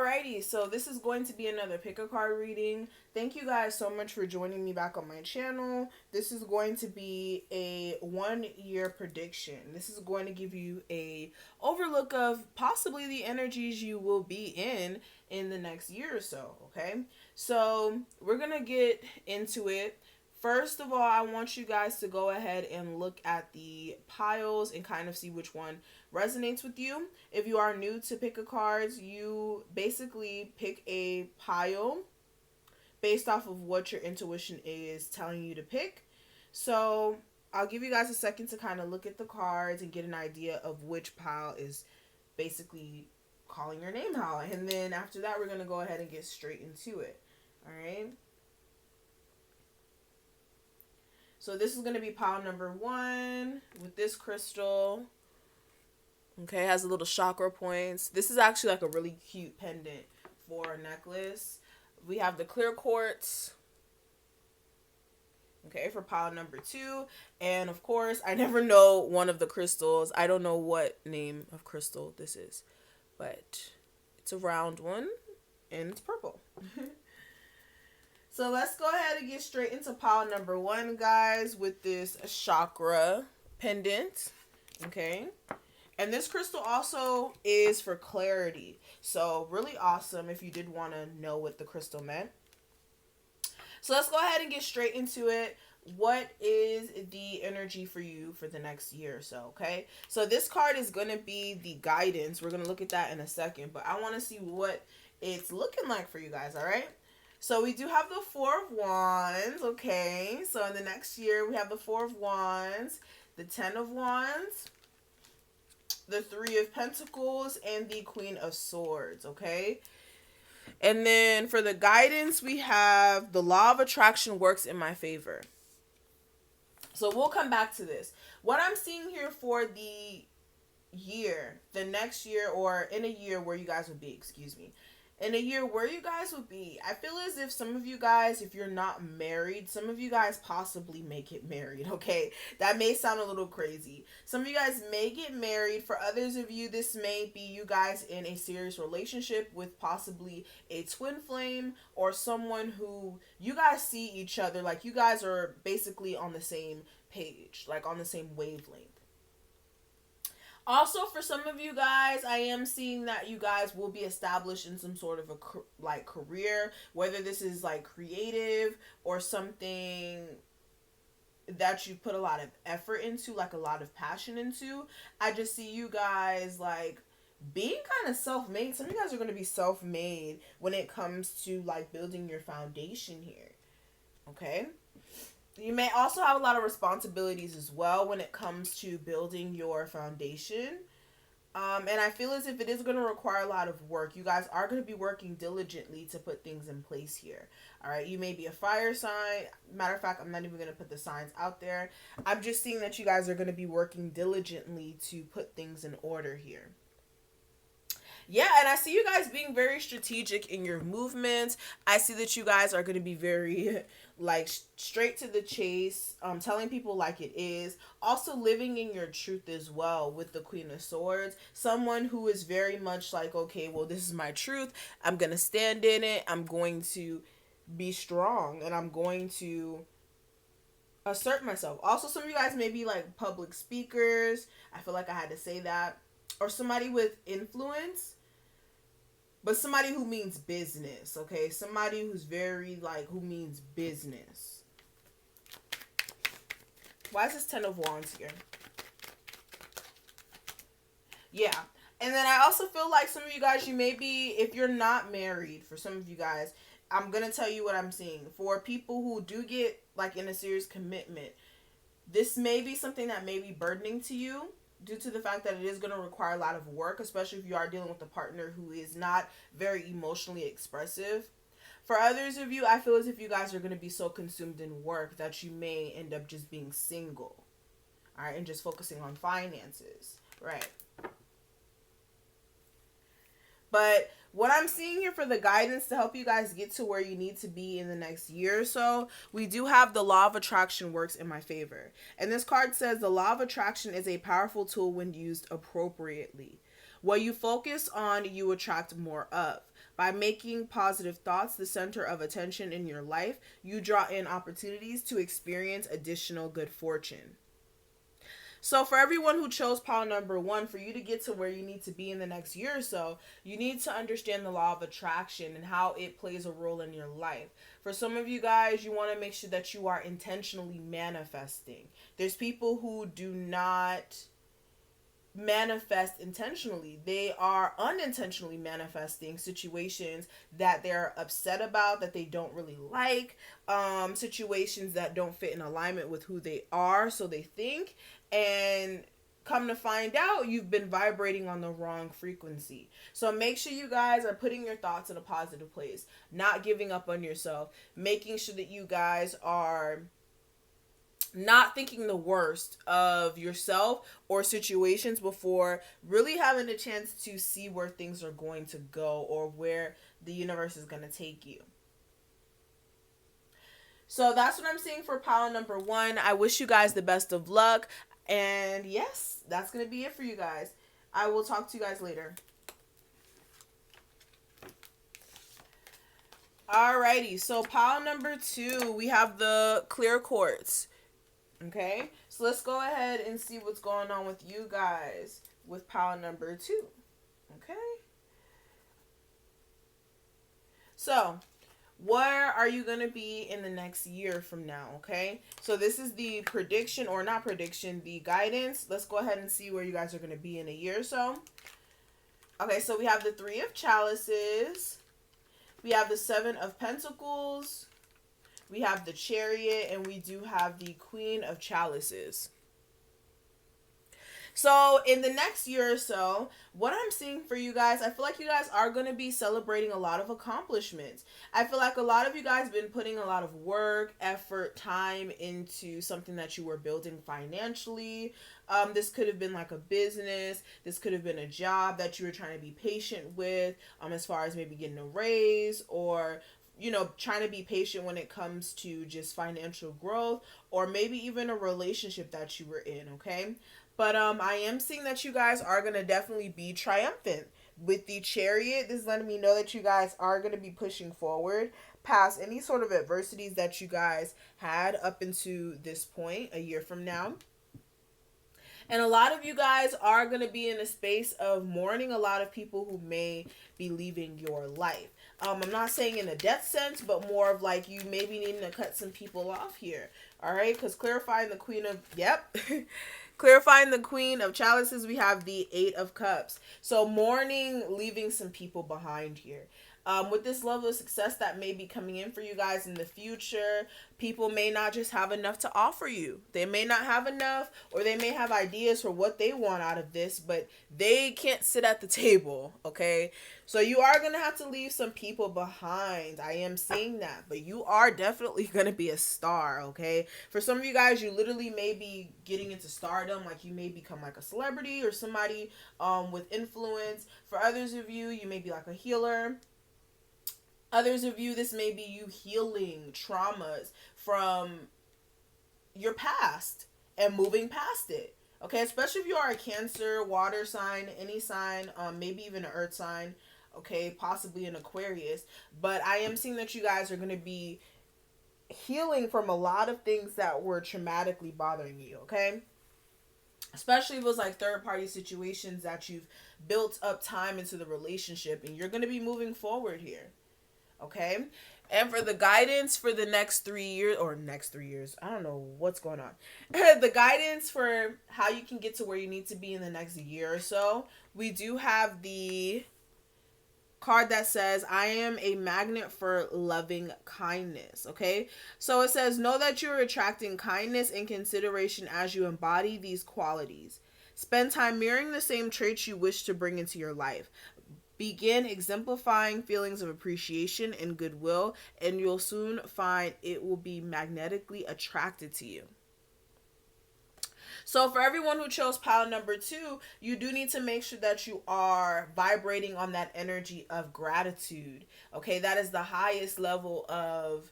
Alrighty, so this is going to be another pick a card reading. Thank you guys so much for joining me back on my channel. This is going to be a 1-year prediction. This is going to give you a overlook of possibly the energies you will be in the next year or so, okay? So we're going to get into it. First of all, I want you guys to go ahead and look at the piles and kind of see which one resonates with you. If you are new to pick a cards, you basically pick a pile based off of what your intuition is telling you to pick. So I'll give you guys a second to kind of look at the cards and get an idea of which pile is basically calling your name out. And then after that, we're going to go ahead and get straight into it. All right. So this is going to be pile number 1 with this crystal. Okay, it has a little chakra points. This is actually like a really cute pendant for a necklace. We have the clear quartz. Okay, for pile number 2. And of course, I never know one of the crystals. I don't know what name of crystal this is, but it's a round one and it's purple. So let's go ahead and get straight into pile number 1, guys, with this chakra pendant. Okay. And this crystal also is for clarity. So really awesome if you did want to know what the crystal meant. So let's go ahead and get straight into it. What is the energy for you for the next year or so, okay? So this card is going to be the guidance. We're going to look at that in a second. But I want to see what it's looking like for you guys, all right? So we do have the 4 of Wands, okay? So in the next year, we have the 4 of Wands, the 10 of Wands, the 3 of Pentacles, and the Queen of Swords, okay? And then for the guidance, we have the law of attraction works in my favor. So we'll come back to this. What I'm seeing here for the year, the next year, or in a year where you guys would be, in a year where you guys would be, I feel as if some of you guys, if you're not married, some of you guys possibly may get married, okay? That may sound a little crazy. Some of you guys may get married. For others of you, this may be you guys in a serious relationship with possibly a twin flame or someone who you guys see each other, like you guys are basically on the same page, like on the same wavelength. Also, for some of you guys, I am seeing that you guys will be established in some sort of a career, whether this is like creative or something that you put a lot of effort into, like a lot of passion into. I just see you guys like being kind of self-made. Some of you guys are going to be self-made when it comes to like building your foundation here. Okay? You may also have a lot of responsibilities as well when it comes to building your foundation. And I feel as if it is going to require a lot of work. You guys are going to be working diligently to put things in place here. All right. You may be a fire sign. Matter of fact, I'm not even going to put the signs out there. I'm just seeing that you guys are going to be working diligently to put things in order here. Yeah, and I see you guys being very strategic in your movements. I see that you guys are going to be very, like, straight to the chase, telling people like it is. Also living in your truth as well with the Queen of Swords. Someone who is very much like, okay, well, this is my truth. I'm going to stand in it. I'm going to be strong, and I'm going to assert myself. Also, some of you guys may be, like, public speakers. I feel like I had to say that. Or somebody with influence. But somebody who means business, okay? Somebody who's very, like, who means business. Why is this 10 of Wands here? Yeah. And then I also feel like some of you guys, you may be, if you're not married, for some of you guys, I'm going to tell you what I'm seeing. For people who do get, like, in a serious commitment, this may be something that may be burdening to you, due to the fact that it is going to require a lot of work, especially if you are dealing with a partner who is not very emotionally expressive. For others of you, I feel as if you guys are going to be so consumed in work that you may end up just being single. All right, and just focusing on finances. Right. But what I'm seeing here for the guidance to help you guys get to where you need to be in the next year or so, we do have the law of attraction works in my favor. And this card says the law of attraction is a powerful tool when used appropriately. What you focus on, you attract more of. By making positive thoughts the center of attention in your life, you draw in opportunities to experience additional good fortune. So, for everyone who chose pile number one, for you to get to where you need to be in the next year or so, you need to understand the law of attraction and how it plays a role in your life. For some of you guys, you want to make sure that you are intentionally manifesting. There's people who do not manifest intentionally. They are unintentionally manifesting situations that they're upset about, that they don't really like, situations that don't fit in alignment with who they are, so they think, and come to find out you've been vibrating on the wrong frequency. So make sure you guys are putting your thoughts in a positive place, not giving up on yourself, making sure that you guys are not thinking the worst of yourself or situations before really having a chance to see where things are going to go or where the universe is going to take you. So that's what I'm seeing for pile number one. I wish you guys the best of luck. And yes, that's going to be it for you guys. I will talk to you guys later. Alrighty, so pile number two, we have the clear quartz. Okay, so let's go ahead and see what's going on with you guys with pile number two. Okay, so where are you going to be in the next year from now? Okay, so this is the prediction, or not prediction, the guidance. Let's go ahead and see where you guys are going to be in a year or so. Okay, so we have the Three of Chalices, we have the Seven of Pentacles, we have the Chariot, and we do have the Queen of Chalices. So in the next year or so, what I'm seeing for you guys, I feel like you guys are going to be celebrating a lot of accomplishments. I feel like a lot of you guys have been putting a lot of work, effort, time into something that you were building financially. This could have been like a business. This could have been a job that you were trying to be patient with, as far as maybe getting a raise, or trying to be patient when it comes to just financial growth, or maybe even a relationship that you were in, okay? But I am seeing that you guys are going to definitely be triumphant. With the Chariot, this is letting me know that you guys are going to be pushing forward past any sort of adversities that you guys had up into this point a year from now. And a lot of you guys are going to be in a space of mourning a lot of people who may be leaving your life. I'm not saying in a death sense, but more of like you maybe needing to cut some people off here. All right, because clarifying the Queen of, clarifying the Queen of Chalices, we have the Eight of Cups. So mourning, leaving some people behind here. With this level of success that may be coming in for you guys in the future, people may not just have enough to offer you. They may not have enough, or they may have ideas for what they want out of this, but they can't sit at the table, okay? So you are going to have to leave some people behind. I am seeing that, but you are definitely going to be a star, okay? For some of you guys, you literally may be getting into stardom, like you may become like a celebrity or somebody with influence. For others of you, you may be like a healer. Others of you, this may be you healing traumas from your past and moving past it. Okay, especially if you are a Cancer, water sign, any sign, maybe even an earth sign, okay, possibly an Aquarius. But I am seeing that you guys are going to be healing from a lot of things that were traumatically bothering you, okay? Especially if it was like third-party situations that you've built up time into the relationship, and you're going to be moving forward here. Okay, and for the guidance for the next 3 years, I don't know what's going on. The guidance for how you can get to where you need to be in the next year or so, we do have the card that says, I am a magnet for loving kindness. Okay, so it says, know that you're attracting kindness and consideration as you embody these qualities. Spend time mirroring the same traits you wish to bring into your life. Begin exemplifying feelings of appreciation and goodwill, and you'll soon find it will be magnetically attracted to you. So for everyone who chose pile number 2, you do need to make sure that you are vibrating on that energy of gratitude. Okay, that is the highest level of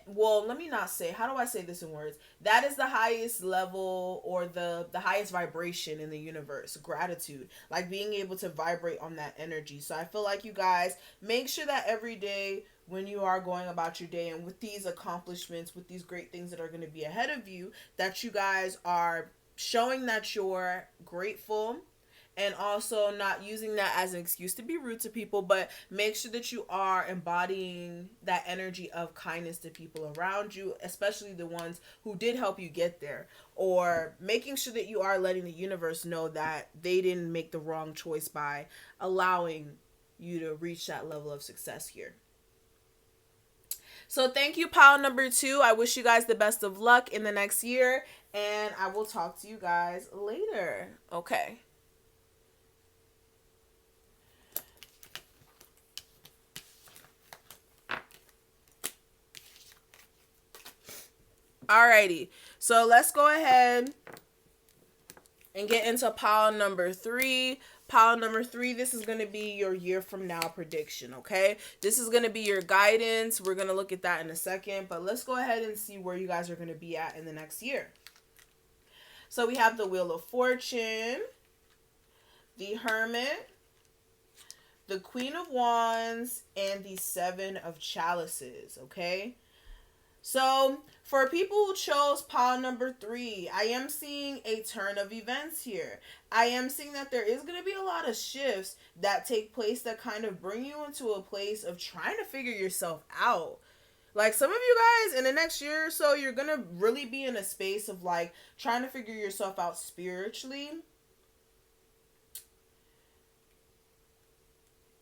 well, let me not say, how do I say this in words? That is the highest level, or the highest vibration in the universe. Gratitude, like being able to vibrate on that energy. So I feel like you guys make sure that every day when you are going about your day, and with these accomplishments, with these great things that are going to be ahead of you, that you guys are showing that you're grateful, and also not using that as an excuse to be rude to people, but make sure that you are embodying that energy of kindness to people around you, especially the ones who did help you get there, or making sure that you are letting the universe know that they didn't make the wrong choice by allowing you to reach that level of success here. So thank you, pile number 2. I wish you guys the best of luck in the next year, and I will talk to you guys later. Okay. Alrighty, so let's go ahead and get into pile number 3. Pile number 3, this is going to be your year from now prediction, okay? This is going to be your guidance. We're going to look at that in a second, but let's go ahead and see where you guys are going to be at in the next year. So we have the Wheel of Fortune, the Hermit, the Queen of Wands, and the Seven of Chalices, okay? So, for people who chose pile number 3, I am seeing a turn of events here. I am seeing that there is going to be a lot of shifts that take place that kind of bring you into a place of trying to figure yourself out. Like, some of you guys in the next year or so, you're going to really be in a space of, like, trying to figure yourself out spiritually.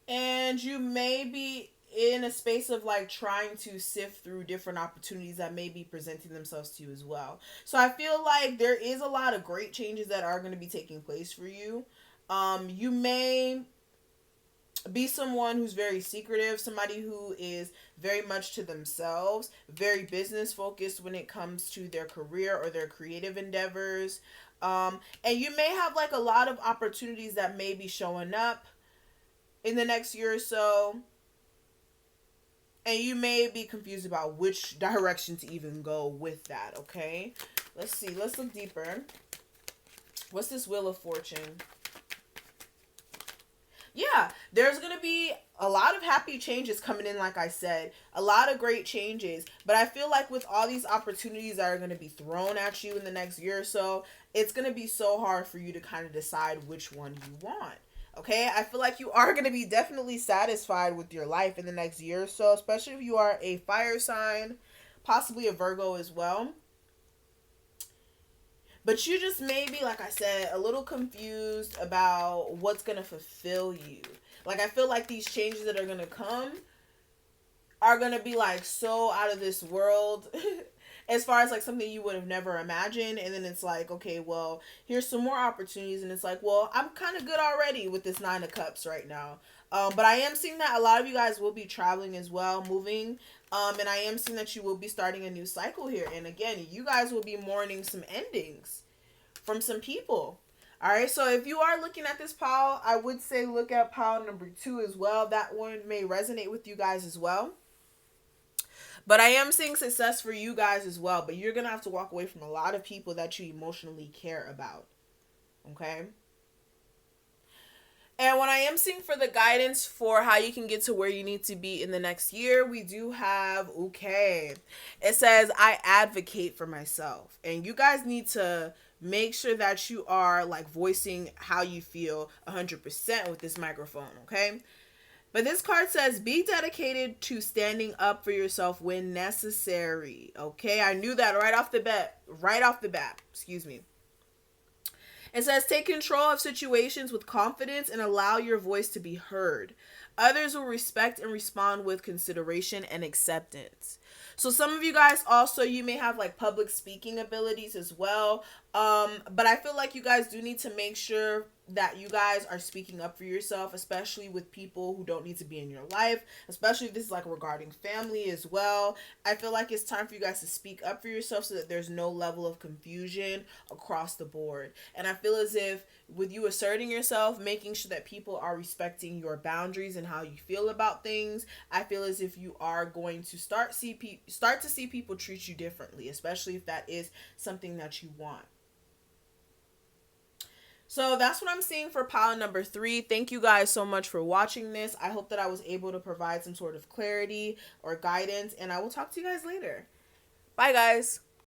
And you may be in a space of like trying to sift through different opportunities that may be presenting themselves to you as well. So I feel like there is a lot of great changes that are going to be taking place for you. You may be someone who's very secretive, somebody who is very much to themselves, very business focused when it comes to their career or their creative endeavors. And you may have like a lot of opportunities that may be showing up in the next year or so, and you may be confused about which direction to even go with that, okay? Let's see. Let's look deeper. What's this Wheel of Fortune? Yeah, there's going to be a lot of happy changes coming in, like I said. A lot of great changes. But I feel like with all these opportunities that are going to be thrown at you in the next year or so, it's going to be so hard for you to kind of decide which one you want. Okay, I feel like you are going to be definitely satisfied with your life in the next year or so, especially if you are a fire sign, possibly a Virgo as well. But you just may be, like I said, a little confused about what's going to fulfill you. Like, I feel like these changes that are going to come are going to be, like, so out of this world as far as like something you would have never imagined. And then it's like, okay, well, here's some more opportunities, and it's like, well, I'm kind of good already with this 9 of Cups right now. But I am seeing that a lot of you guys will be traveling as well, moving, and I am seeing that you will be starting a new cycle here. And again, you guys will be mourning some endings from some people. All right, so if you are looking at this pile, I would say look at pile number 2 as well. That one may resonate with you guys as well. But I am seeing success for you guys as well. But you're going to have to walk away from a lot of people that you emotionally care about. Okay? And what I am seeing for the guidance for how you can get to where you need to be in the next year, we do have, okay, it says, I advocate for myself. And you guys need to make sure that you are like voicing how you feel 100% with this microphone, okay? But this card says, be dedicated to standing up for yourself when necessary. Okay, I knew that right off the bat, excuse me. It says, take control of situations with confidence and allow your voice to be heard. Others will respect and respond with consideration and acceptance. So some of you guys also, you may have like public speaking abilities as well. But I feel like you guys do need to make sure that you guys are speaking up for yourself, especially with people who don't need to be in your life, especially if this is like regarding family as well. I feel like it's time for you guys to speak up for yourself so that there's no level of confusion across the board. And I feel as if with you asserting yourself, making sure that people are respecting your boundaries and how you feel about things, I feel as if you are going to start to see people treat you differently, especially if that is something that you want. So that's what I'm seeing for pile number 3. Thank you guys so much for watching this. I hope that I was able to provide some sort of clarity or guidance, and I will talk to you guys later. Bye, guys.